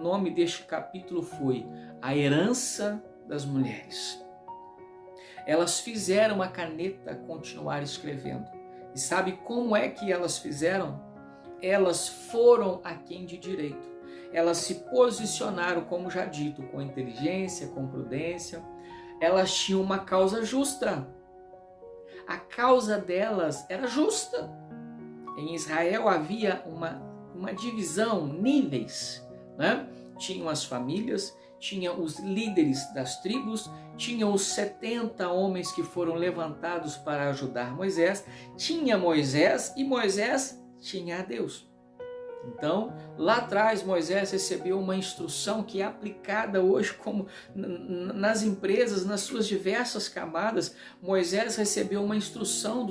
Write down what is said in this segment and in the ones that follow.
nome deste capítulo foi A Herança das Mulheres. Elas fizeram a caneta continuar escrevendo. E sabe como é que elas fizeram? Elas foram aquém de direito. Elas se posicionaram, como já dito, com inteligência, com prudência. Elas tinham uma causa justa. A causa delas era justa. Em Israel havia uma divisão, níveis, né? Tinham as famílias, tinha os líderes das tribos, tinha os 70 homens que foram levantados para ajudar Moisés, tinha Moisés e Moisés tinha a Deus. Então, lá atrás Moisés recebeu uma instrução que é aplicada hoje como nas empresas, nas suas diversas camadas. Moisés recebeu uma instrução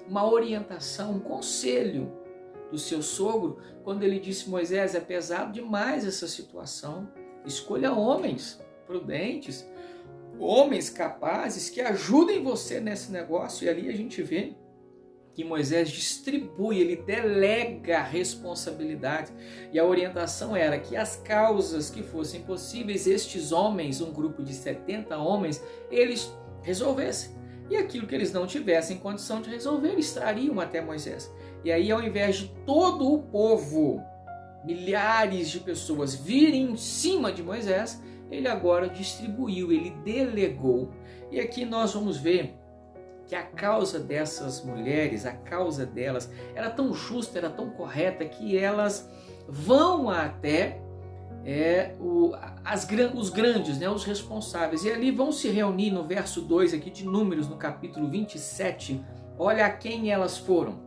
uma orientação, um conselho do seu sogro, quando ele disse: Moisés, é pesado demais essa situação, escolha homens prudentes, homens capazes que ajudem você nesse negócio. E ali a gente vê que Moisés distribui, ele delega a responsabilidade. E a orientação era que as causas que fossem possíveis, estes homens, um grupo de 70 homens, eles resolvessem. E aquilo que eles não tivessem condição de resolver, eles trariam até Moisés. E aí, ao invés de todo o povo, milhares de pessoas virem em cima de Moisés, ele agora distribuiu, ele delegou. E aqui nós vamos ver que a causa dessas mulheres, a causa delas, era tão justa, era tão correta, que elas vão até os grandes, né, os responsáveis, e ali vão se reunir no verso 2 aqui de Números, no capítulo 27, olha a quem elas foram.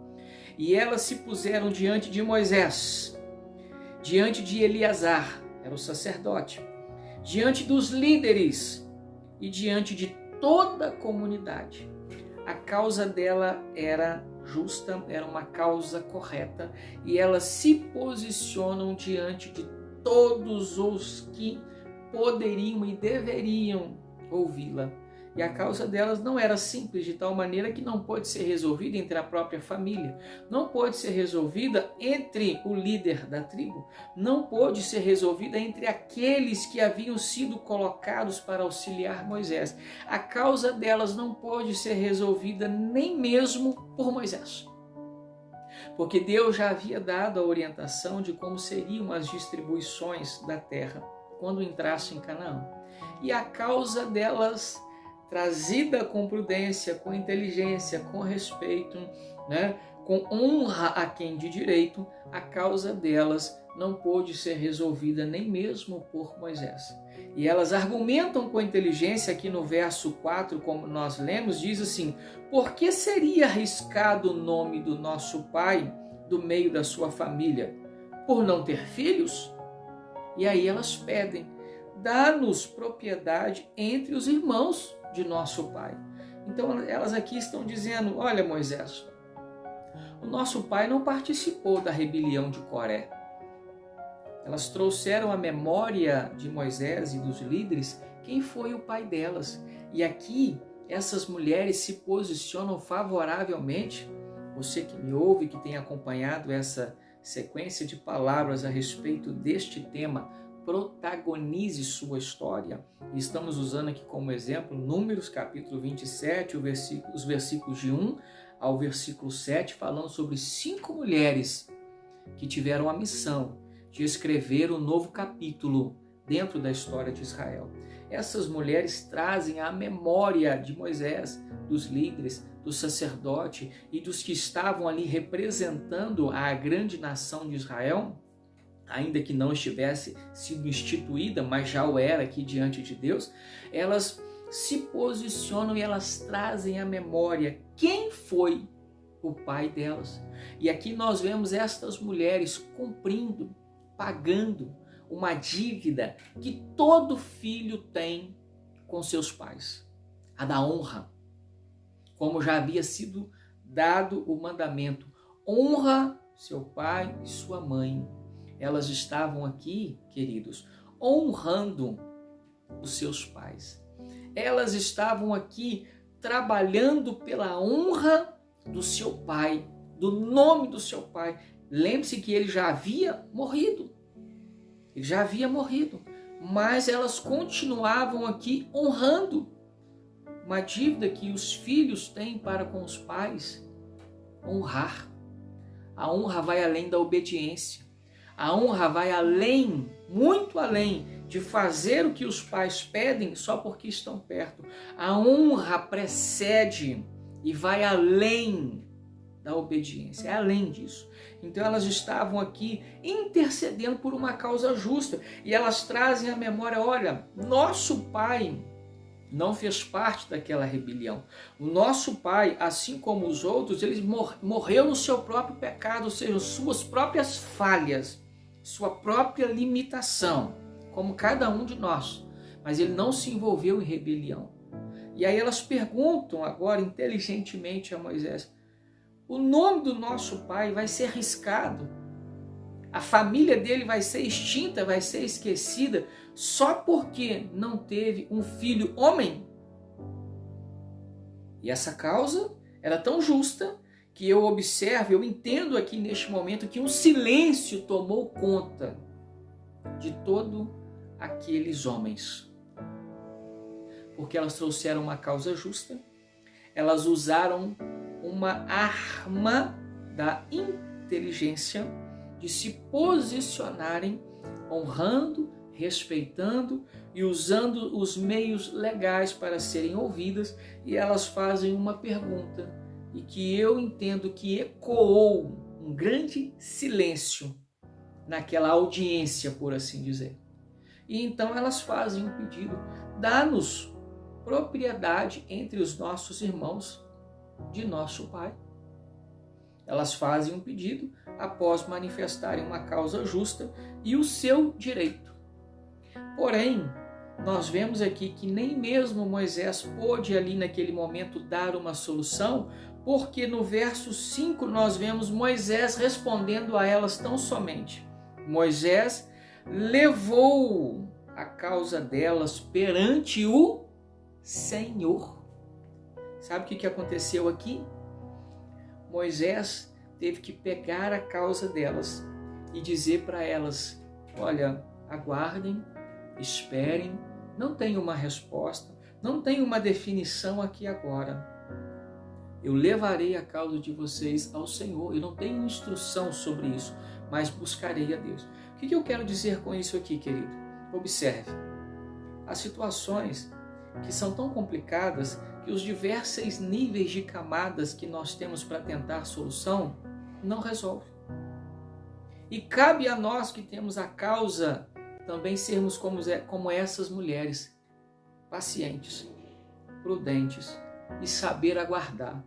E elas se puseram diante de Moisés, diante de Eleazar, era o sacerdote, diante dos líderes e diante de toda a comunidade. A causa dela era justa, era uma causa correta, e elas se posicionam diante de todos os que poderiam e deveriam ouvi-la. E a causa delas não era simples, de tal maneira que não pode ser resolvida entre a própria família, não pode ser resolvida entre o líder da tribo, não pode ser resolvida entre aqueles que haviam sido colocados para auxiliar Moisés. A causa delas não pode ser resolvida nem mesmo por Moisés, porque Deus já havia dado a orientação de como seriam as distribuições da terra quando entrasse em Canaã. E a causa delas, trazida com prudência, com inteligência, com respeito, né, com honra a quem de direito, a causa delas não pôde ser resolvida nem mesmo por Moisés. E elas argumentam com inteligência, aqui no verso 4, como nós lemos, diz assim: por que seria arriscado o nome do nosso pai do meio da sua família? Por não ter filhos? E aí elas pedem: dá-nos propriedade entre os irmãos de nosso pai. Então elas aqui estão dizendo: olha, Moisés, o nosso pai não participou da rebelião de Coré. Elas trouxeram à memória de Moisés e dos líderes quem foi o pai delas. E aqui essas mulheres se posicionam favoravelmente. Você que me ouve, que tem acompanhado essa sequência de palavras a respeito deste tema, protagonize sua história. E estamos usando aqui como exemplo Números capítulo 27, os versículos de 1 ao versículo 7, falando sobre 5 mulheres que tiveram a missão de escrever um novo capítulo dentro da história de Israel. Essas mulheres trazem a memória de Moisés, dos líderes, do sacerdote e dos que estavam ali representando a grande nação de Israel, ainda que não estivesse sido instituída, mas já o era aqui diante de Deus. Elas se posicionam e elas trazem à memória quem foi o pai delas. E aqui nós vemos estas mulheres cumprindo, pagando uma dívida que todo filho tem com seus pais, a da honra. Como já havia sido dado o mandamento: honra seu pai e sua mãe. Elas estavam aqui, queridos, honrando os seus pais. Elas estavam aqui trabalhando pela honra do seu pai, do nome do seu pai. Lembre-se que ele já havia morrido. Ele já havia morrido, mas elas continuavam aqui honrando uma dívida que os filhos têm para com os pais: honrar. A honra vai além da obediência. A honra vai além, muito além, de fazer o que os pais pedem só porque estão perto. A honra precede e vai além da obediência, é além disso. Então elas estavam aqui intercedendo por uma causa justa, e elas trazem à memória: olha, nosso pai não fez parte daquela rebelião. O nosso pai, assim como os outros, ele morreu no seu próprio pecado, ou seja, suas próprias falhas, sua própria limitação, como cada um de nós. Mas ele não se envolveu em rebelião. E aí elas perguntam agora inteligentemente a Moisés: o nome do nosso pai vai ser riscado, a família dele vai ser extinta, vai ser esquecida, só porque não teve um filho homem? E essa causa era tão justa que eu observo, eu entendo aqui neste momento que um silêncio tomou conta de todos aqueles homens. Porque elas trouxeram uma causa justa, elas usaram uma arma da inteligência de se posicionarem honrando, respeitando e usando os meios legais para serem ouvidas, e elas fazem uma pergunta e que eu entendo que ecoou um grande silêncio naquela audiência, por assim dizer. E então elas fazem um pedido: dá-nos propriedade entre os nossos irmãos de nosso pai. Elas fazem um pedido após manifestarem uma causa justa e o seu direito. Porém, nós vemos aqui que nem mesmo Moisés pôde ali naquele momento dar uma solução, porque no verso 5 nós vemos Moisés respondendo a elas tão somente. Moisés levou a causa delas perante o Senhor. Sabe o que aconteceu aqui? Moisés teve que pegar a causa delas e dizer para elas: olha, aguardem, esperem, não tem uma resposta, não tem uma definição aqui agora. Eu levarei a causa de vocês ao Senhor, eu não tenho instrução sobre isso, mas buscarei a Deus. O que eu quero dizer com isso aqui, querido? Observe, as situações que são tão complicadas que os diversos níveis de camadas que nós temos para tentar solução não resolve. E cabe a nós que temos a causa também sermos como essas mulheres, pacientes, prudentes e saber aguardar.